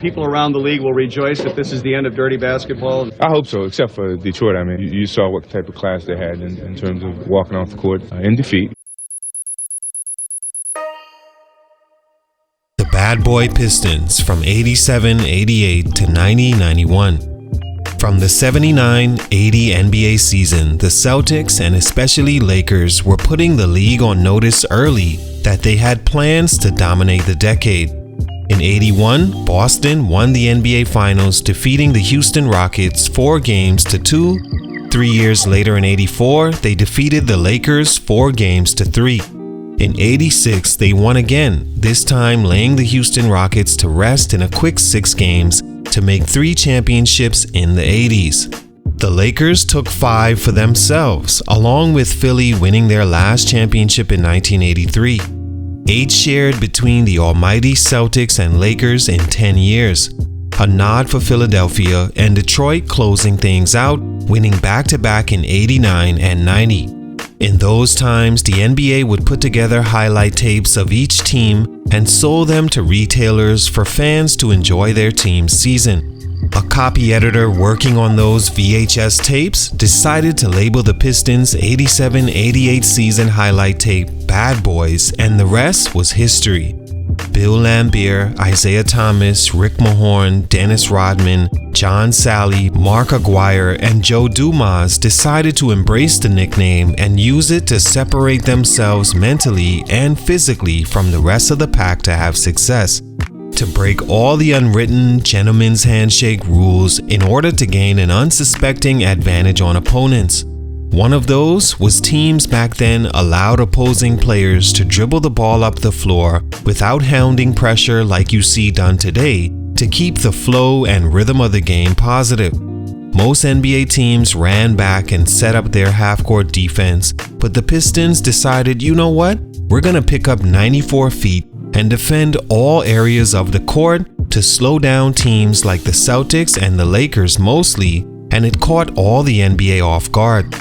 People around the league will rejoice that this is the end of dirty basketball. I hope so, except for Detroit. I mean, you saw what type of class they had in terms of walking off the court in defeat. The Bad Boy Pistons from 87-88 to 90-91. From the 79-80 NBA season, the Celtics and especially Lakers were putting the league on notice early that they had plans to dominate the decade. In 81, Boston won the NBA Finals, defeating the Houston Rockets 4-2. 3 years later in 84, they defeated the Lakers 4-3. In 86, they won again, this time laying the Houston Rockets to rest in a quick 6 games to make 3 championships in the 80s. The Lakers took 5 for themselves, along with Philly winning their last championship in 1983. 8 shared between the almighty Celtics and Lakers in 10 years. A nod for Philadelphia, and Detroit closing things out, winning back-to-back in 89 and 90. In those times, the NBA would put together highlight tapes of each team and sold them to retailers for fans to enjoy their team's season. A copy editor working on those VHS tapes decided to label the Pistons' 87-88 season highlight tape Bad Boys, and the rest was history. Bill Laimbeer, Isaiah Thomas, Rick Mahorn, Dennis Rodman, John Salley, Mark Aguirre, and Joe Dumas decided to embrace the nickname and use it to separate themselves mentally and physically from the rest of the pack to have success. To break all the unwritten gentleman's handshake rules in order to gain an unsuspecting advantage on opponents. One of those was teams back then allowed opposing players to dribble the ball up the floor without hounding pressure like you see done today to keep the flow and rhythm of the game positive. Most NBA teams ran back and set up their half-court defense, but the Pistons decided, you know what? We're gonna pick up 94 feet and defend all areas of the court to slow down teams like the Celtics and the Lakers mostly, and it caught all the NBA off guard.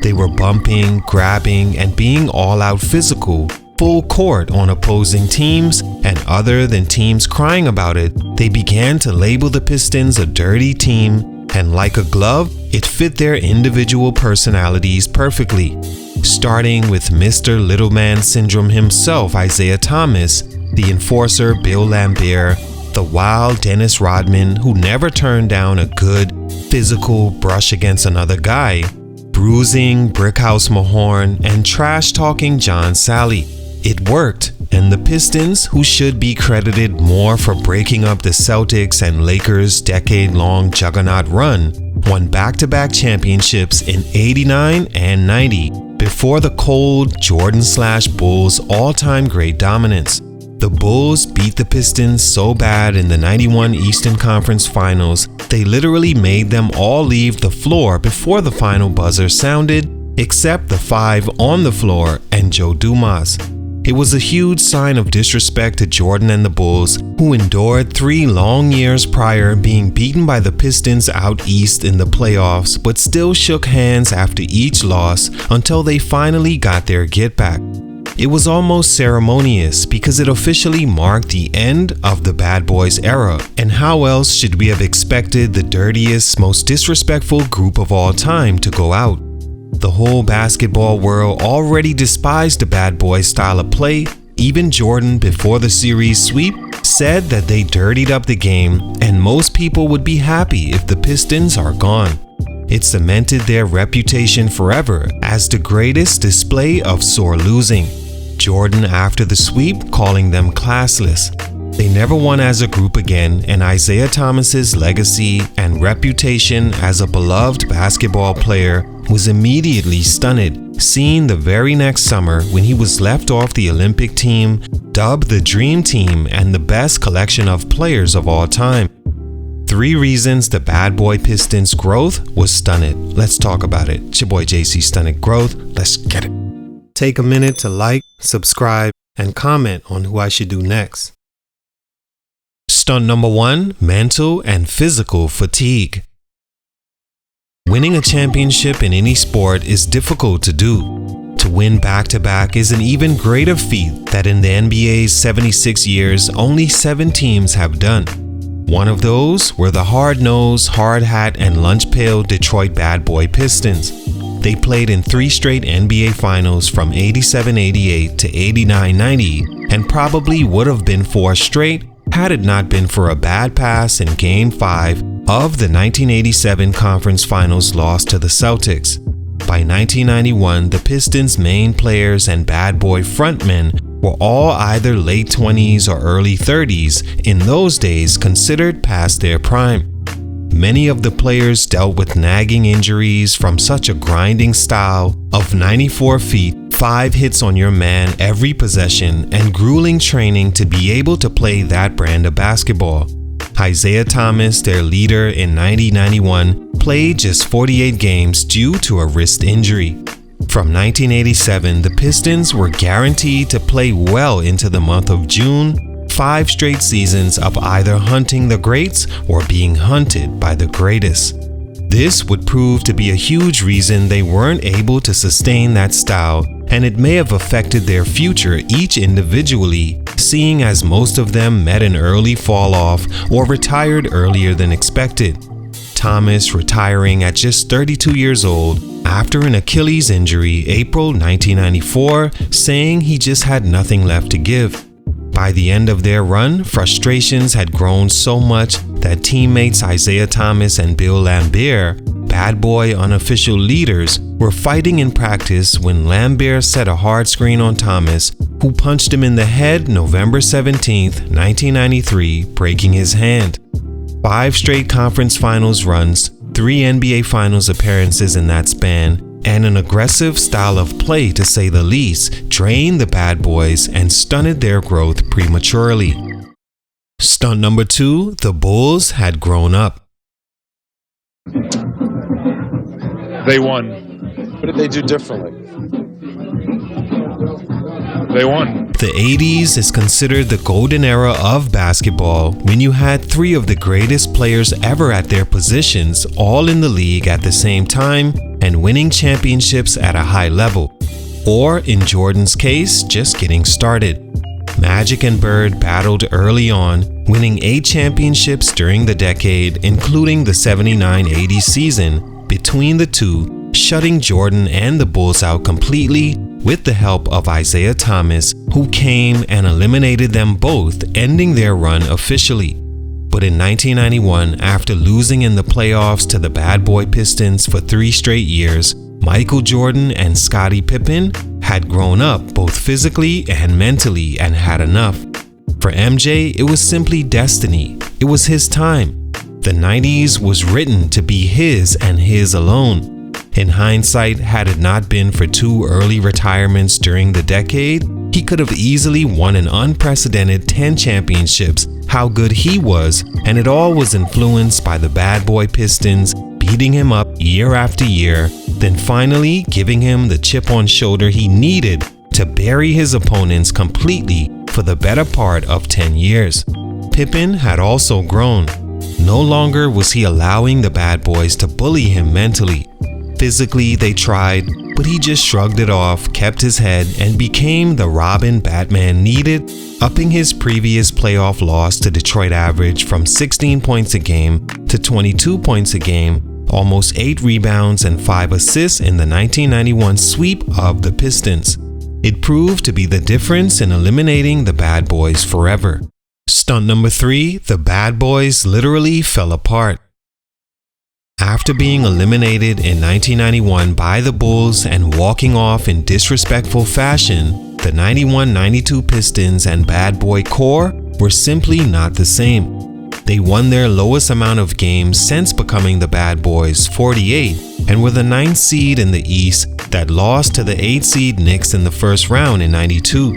They were bumping, grabbing, and being all-out physical, full court on opposing teams, and other than teams crying about it, they began to label the Pistons a dirty team, and like a glove, it fit their individual personalities perfectly. Starting with Mr. Little Man Syndrome himself, Isaiah Thomas, the enforcer Bill Laimbeer, the wild Dennis Rodman who never turned down a good, physical brush against another guy, Brusing Brick Mahorn, and trash-talking John Salley. It worked, and the Pistons, who should be credited more for breaking up the Celtics and Lakers' decade-long juggernaut run, won back-to-back championships in 89 and 90 before the cold Jordan/Bulls all-time great dominance. The Bulls beat the Pistons so bad in the 91 Eastern Conference Finals, they literally made them all leave the floor before the final buzzer sounded, except the 5 on the floor and Joe Dumas. It was a huge sign of disrespect to Jordan and the Bulls, who endured 3 long years prior being beaten by the Pistons out east in the playoffs, but still shook hands after each loss until they finally got their get back. It was almost ceremonious because it officially marked the end of the Bad Boys era, and how else should we have expected the dirtiest, most disrespectful group of all time to go out? The whole basketball world already despised the Bad Boys style of play. Even Jordan, before the series sweep, said that they dirtied up the game, and most people would be happy if the Pistons are gone. It cemented their reputation forever as the greatest display of sore losing. Jordan, after the sweep, calling them classless. They never won as a group again, and Isaiah Thomas's legacy and reputation as a beloved basketball player was immediately stunted, seen the very next summer when he was left off the Olympic team, dubbed the Dream Team and the best collection of players of all time. 3 reasons the Bad Boy Pistons' growth was stunted. Let's talk about it. It's your boy JC Stunted Growth. Let's get it. Take a minute to like, subscribe, and comment on who I should do next. Stunt number 1, mental and physical fatigue. Winning a championship in any sport is difficult to do. To win back-to-back is an even greater feat that in the NBA's 76 years, only 7 teams have done. One of those were the hard-nosed, hard-hat, and lunch-pail Detroit Bad Boy Pistons. They played in 3 straight NBA Finals from 87-88 to 89-90 and probably would have been 4 straight had it not been for a bad pass in Game 5 of the 1987 Conference Finals loss to the Celtics. By 1991, the Pistons' main players and Bad Boy frontmen were all either late 20s or early 30s, in those days considered past their prime. Many of the players dealt with nagging injuries from such a grinding style of 94 feet, 5 hits on your man every possession, and grueling training to be able to play that brand of basketball. Isaiah Thomas, their leader in 90-91, played just 48 games due to a wrist injury. From 1987, the Pistons were guaranteed to play well into the month of June, 5 straight seasons of either hunting the greats or being hunted by the greatest. This would prove to be a huge reason they weren't able to sustain that style, and it may have affected their future each individually, seeing as most of them met an early fall-off or retired earlier than expected. Thomas retiring at just 32 years old after an Achilles injury April 1994, saying he just had nothing left to give. By the end of their run, frustrations had grown so much that teammates Isaiah Thomas and Bill Laimbeer, Bad Boy unofficial leaders, were fighting in practice when Laimbeer set a hard screen on Thomas, who punched him in the head November 17, 1993, breaking his hand. 5 straight conference finals runs, 3 NBA Finals appearances in that span, and an aggressive style of play to say the least drained the Bad Boys and stunted their growth prematurely. Stunt number 2, the Bulls had grown up. They won. What did they do differently? They won. The 80s is considered the golden era of basketball when you had 3 of the greatest players ever at their positions all in the league at the same time and winning championships at a high level. Or, in Jordan's case, just getting started. Magic and Bird battled early on, winning 8 championships during the decade, including the 79-80 season, between the two, shutting Jordan and the Bulls out completely with the help of Isaiah Thomas, who came and eliminated them both, ending their run officially. But in 1991, after losing in the playoffs to the Bad Boy Pistons for 3 straight years, Michael Jordan and Scottie Pippen had grown up both physically and mentally and had enough. For MJ, it was simply destiny. It was his time. The 90s was written to be his and his alone. In hindsight, had it not been for 2 early retirements during the decade, he could have easily won an unprecedented 10 championships, how good he was, and it all was influenced by the Bad Boy Pistons beating him up year after year, then finally giving him the chip on shoulder he needed to bury his opponents completely for the better part of 10 years. Pippen had also grown. No longer was he allowing the Bad Boys to bully him mentally. Physically, they tried, but he just shrugged it off, kept his head, and became the Robin Batman needed, upping his previous playoff loss to Detroit average from 16 points a game to 22 points a game, almost 8 rebounds and 5 assists in the 1991 sweep of the Pistons. It proved to be the difference in eliminating the Bad Boys forever. Stunt number 3, the Bad Boys literally fell apart. After being eliminated in 1991 by the Bulls and walking off in disrespectful fashion, the 91-92 Pistons and Bad Boy core were simply not the same. They won their lowest amount of games since becoming the Bad Boys, 48, and were the 9th seed in the East that lost to the 8th seed Knicks in the first round in 92.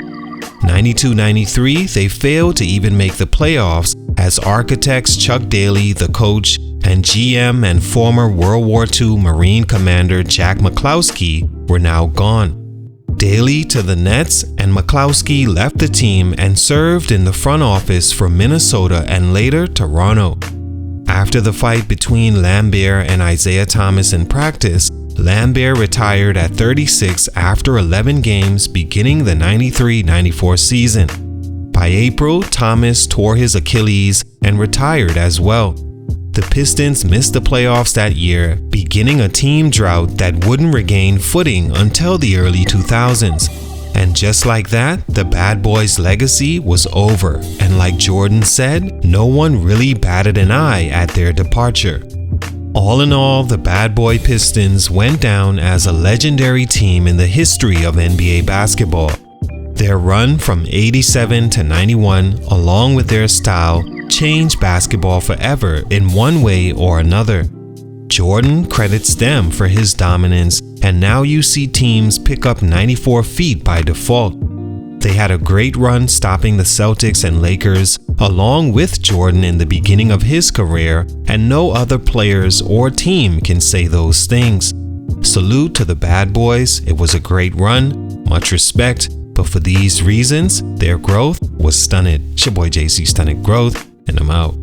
92-93, they failed to even make the playoffs as architects Chuck Daly, the coach, and GM and former World War II Marine Commander Jack McCloskey were now gone. Daly to the Nets, and McCloskey left the team and served in the front office for Minnesota and later Toronto. After the fight between Laimbeer and Isaiah Thomas in practice, Laimbeer retired at 36 after 11 games beginning the 93-94 season. By April, Thomas tore his Achilles and retired as well. The Pistons missed the playoffs that year, beginning a team drought that wouldn't regain footing until the early 2000s. And just like that, the Bad Boys' legacy was over, and like Jordan said, no one really batted an eye at their departure. All in all, the Bad Boy Pistons went down as a legendary team in the history of NBA basketball. Their run from 87 to 91, along with their style, changed basketball forever in one way or another. Jordan credits them for his dominance, and now you see teams pick up 94 feet by default. They had a great run stopping the Celtics and Lakers, along with Jordan in the beginning of his career, and no other players or team can say those things. Salute to the Bad Boys, it was a great run, much respect, but for these reasons, their growth was stunted. It's your boy JC Stunted Growth, and I'm out.